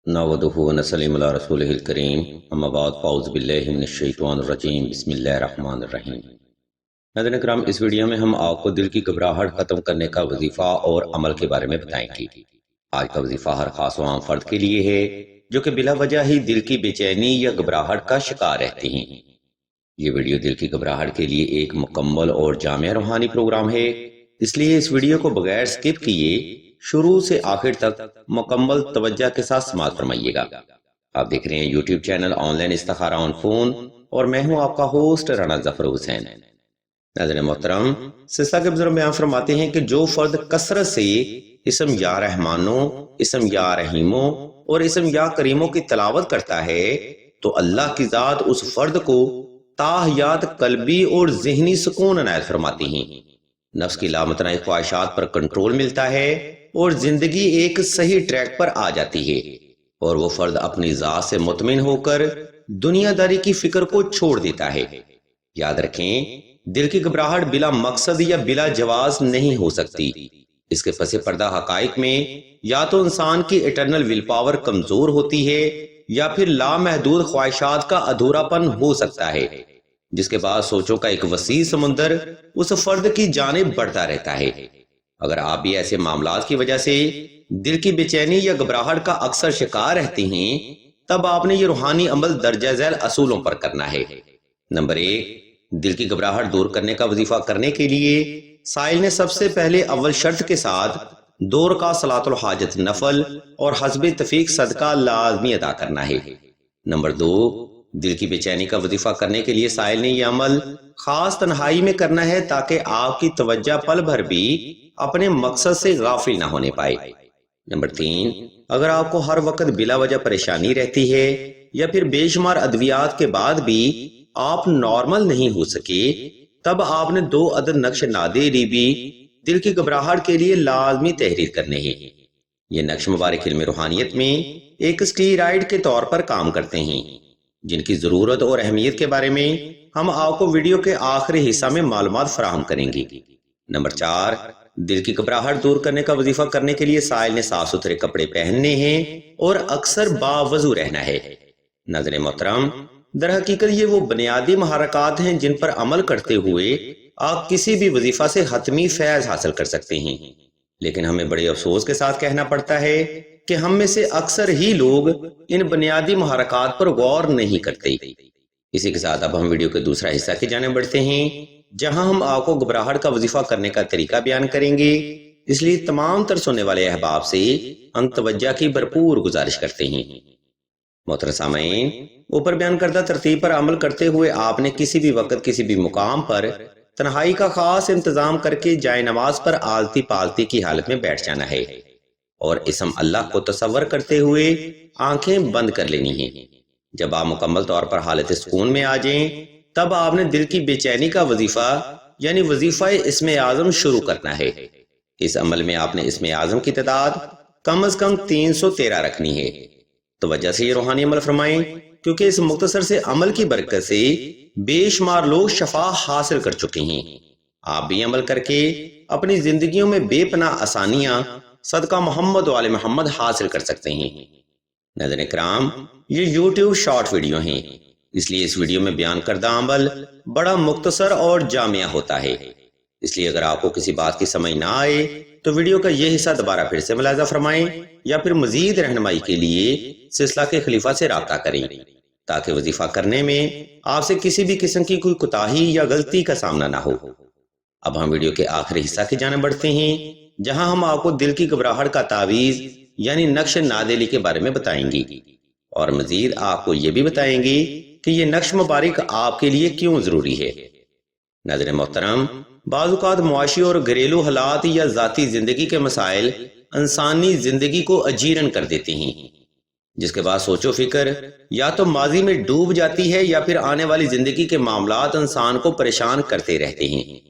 नहमदुहु व नसल्लिमु अला रसूलिहिल करीम अम्मा बाद फ़अऊज़ु बिल्लाहि मिनश शैतानिर रजीम बिस्मिल्लाहिर रहमानिर रहीम। नाज़रीन किराम, इस वीडियो में हम आपको दिल की घबराहट ख़त्म करने का वजीफ़ा और अमल के बारे में बताएंगे। आज का वजीफ़ा हर खास व आम फर्द के लिए है जो कि बिला वजह ही दिल की बेचैनी या घबराहट का शिकार रहते हैं। ये वीडियो दिल की घबराहट के लिए एक मुकम्मल और जामिया रूहानी प्रोग्राम है, इसलिए इस वीडियो को बगैर स्किप किए शुरू से आखिर तक मुकम्मल तवज्जो के साथ समाअत फरमाइएगा। आप देख रहे हैं YouTube channel online Istikhara on phone और मैं हूं आपका होस्ट राना जफर हुसैन। नाज़रीन मोहतरम, सिलसिला के बुजुर्ग बयान फरमाते हैं कि जो फर्द कसरत से इसम या रहमानो, इसम या रहीमो और इसम या करीमो की तलावत करता है तो अल्लाह की जात उस फर्द को ताहयात कल्बी और ज़हनी सुकून अनायत फरमाती हैं। नफ्स की लामतनाई ख्वाहिशात पर कंट्रोल मिलता है और जिंदगी एक सही ट्रैक पर आ जाती है और वो फर्द अपनी जात से मुतमिन होकर दुनियादारी की फिक्र को छोड़ देता है। याद रखें, दिल की घबराहट बिला मकसद या बिला जवाज नहीं हो सकती। इसके पसे पर्दा हकाइक में या तो इंसान की इटरनल विल पावर कमजोर होती है या फिर लामहदूद ख्वाहिशात का अधूरापन हो सकता है, जिसके बाद सोचों का एक वसी समुंदर उस फर्द की जानिब बढ़ता रहता है। अगर आप भी ऐसे मामलात की वजह से दिल की बेचैनी या घबराहट का अक्सर शिकार रहते हैं, तब आपने ये रूहानी अमल दर्जा झैल असूलों पर करना है। नंबर 1, दिल की घबराहट दूर करने का वजीफा करने के लिए साइल ने सबसे पहले अव्वल शर्त के साथ 2 रकात सलातुल हाजत नफल और हस्बे तफीक सदका लाजमी अदा करना है। नंबर 2, दिल की बेचैनी का वजीफा करने के लिए साइल ने यह अमल खास तन्हाई में करना है ताकि आपकी तवज्जो पल भर भी अपने मकसद से गाफिल ना होने पाए। नंबर 3, अगर आपको हर वक्त बिला वजह परेशानी रहती है या फिर बेशुमार अद्वियात के बाद भी आप नॉर्मल नहीं हो सके, तब आपने 2 अदद नक्श नादेरी भी दिल की घबराहट के लिए लाजमी तहरीर करने हैं। ये नक्श मुबारक इल्म रूहानियत में एक स्टीराइड के तौर पर काम करते हैं, जिनकी जरूरत और अहमियत के बारे में हम आपको वीडियो के आखिरी हिस्सा में मालूमात फराहम करेंगे। नंबर 4, दिल की घबराहट दूर करने का वजीफा करने के लिए साइल ने साफ सुथरे कपड़े पहनने हैं और अक्सर बावजू रहना है। नाज़रीन मोहतरम, दर हकीकत ये वो बुनियादी महारकात हैं जिन पर अमल करते हुए आप किसी भी वजीफा से हतमी फैज हासिल कर सकते हैं, लेकिन हमें बड़े अफसोस के साथ कहना पड़ता है कि हम में से अक्सर ही लोग इन बुनियादी महारकात पर गौर नहीं करते। इसी के साथ अब हम वीडियो के दूसरा हिस्सा की जाने बढ़ते हैं, जहां हम आपको घबराहट का वजीफा करने का तरीका बयान करेंगे। इसलिए तमाम तर सुनने वाले अहबाब से हम तवज्जो की भरपूर गुजारिश करते हैं। मोहतरम सामीन, ऊपर बयान करदा तरतीब पर अमल करते हुए आपने किसी भी वक्त किसी भी मुकाम पर तन्हाई का खास इंतजाम करके जाए नमाज पर आलती पालती की हालत में बैठ जाना है और इसम अल्लाह को तसव्वुर करते हुए आंखें बंद कर लेनी है। जब आप मुकम्मल तौर पर हालत सुकून में आ जाएं, तब आपने दिल की बेचैनी का वजीफा यानी वजीफा इस्मे आजम शुरू करना है। इस अमल में आपने इस्मे आजम की तादाद कम अज कम 313 रखनी है। तो वजह से ये रूहानी अमल फरमाएं, क्योंकि इस मुख्तसर से अमल की बरकत से बेशुमार लोग शफा हासिल कर चुके हैं। आप भी अमल करके अपनी जिंदगियों में बेपनाह आसानियां सदका मोहम्मद वाले मोहम्मद हासिल कर सकते हैं। नाज़रीन किराम, ये यूट्यूब शॉर्ट वीडियो हैं, इसलिए इस वीडियो में बयान करदा अमल बड़ा मुख्तसर और जामिया होता है। इसलिए अगर आपको किसी बात की समझ ना आए तो वीडियो का यह हिस्सा दोबारा फिर से मुलाजा फरमाएं या फिर मजीद रहनुमाई के लिए सिलसिला के खलीफा से राब्ता करें, ताकि वजीफा करने में आपसे किसी भी किस्म की कोई कोताही या गलती का सामना ना हो। अब हम वीडियो के आखिरी हिस्सा की जाने बढ़ते हैं, जहां हम आपको दिल की घबराहट का तावीज यानी नक्श नादेली के बारे में बताएंगे और मजीद आपको ये भी बताएंगे कि ये नक्श मुबारक आपके लिए क्यों जरूरी है। नाज़रीन मोहतरम, बाज़ मुआशी और घरेलू हालात या जाती जिंदगी के मसाइल इंसानी जिंदगी को अजीरन कर देते हैं, जिसके बाद सोचो फिक्र या तो माजी में डूब जाती है या फिर आने वाली जिंदगी के मामलात इंसान को परेशान करते रहते हैं,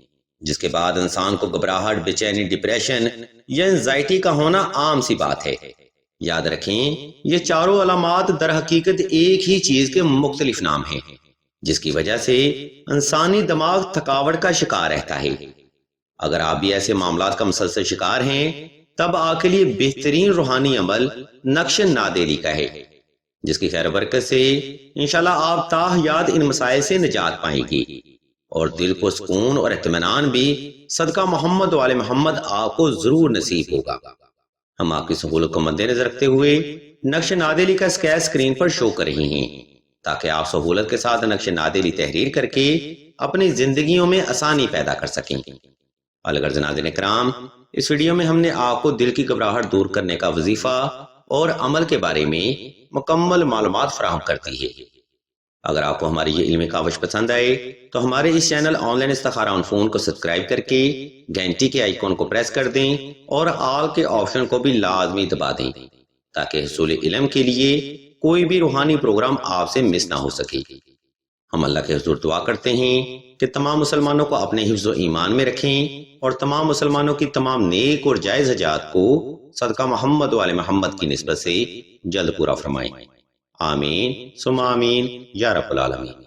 जिसके बाद इंसान को घबराहट, बेचैनी, डिप्रेशन या एंजाइटी का होना आम सी बात है। याद रखें, ये चारों अलामात दर हकीकत एक ही चीज के मुख्तलिफ नाम हैं, जिसकी वजह से इंसानी दिमाग थकावट का शिकार रहता है। अगर आप भी ऐसे मामलात का मुसलसल शिकार हैं تب آپ کے لیے بہترین روحانی عمل نقش نادیلی کا ہے، جس کی خیر برکت سے انشاءاللہ آپ تا حیات ان مسائل سے نجات پائیں گی، اور دل کو سکون اور اطمینان بھی صدقہ محمد وآل محمد آپ کو ضرور نصیب ہوگا۔ ہم آپ کی سہولت کو مد نظر رکھتے ہوئے نقش نادیلی کا اسکیچ اسکرین پر شو کر رہے ہیں، تاکہ آپ سہولت کے ساتھ نقش نادیلی تحریر کر کے اپنی زندگیوں میں آسانی پیدا کر سکیں۔ الغرض ناظرین کرام، اس ویڈیو میں ہم نے آپ کو دل کی گھبراہٹ دور کرنے کا وظیفہ اور عمل کے بارے میں مکمل معلومات فراہم کرتی ہے۔ اگر آپ کو ہماری یہ علمی کاوش پسند آئے تو ہمارے اس چینل آن لائن استخارہ آن فون کو سبسکرائب کر کے گھنٹی کے آئیکن کو پریس کر دیں اور آل کے آپشن کو بھی لازمی دبا دیں، تاکہ حصول علم کے لیے کوئی بھی روحانی پروگرام آپ سے مس نہ ہو سکے۔ ہم اللہ کے حضور دعا کرتے ہیں کہ تمام مسلمانوں کو اپنے حفظ و ایمان میں رکھیں اور تمام مسلمانوں کی تمام نیک اور جائز حاجات کو صدقہ محمد وآل محمد کی نسبت سے جلد پورا فرمائیں۔ آمین ثم آمین یا رب العالمین۔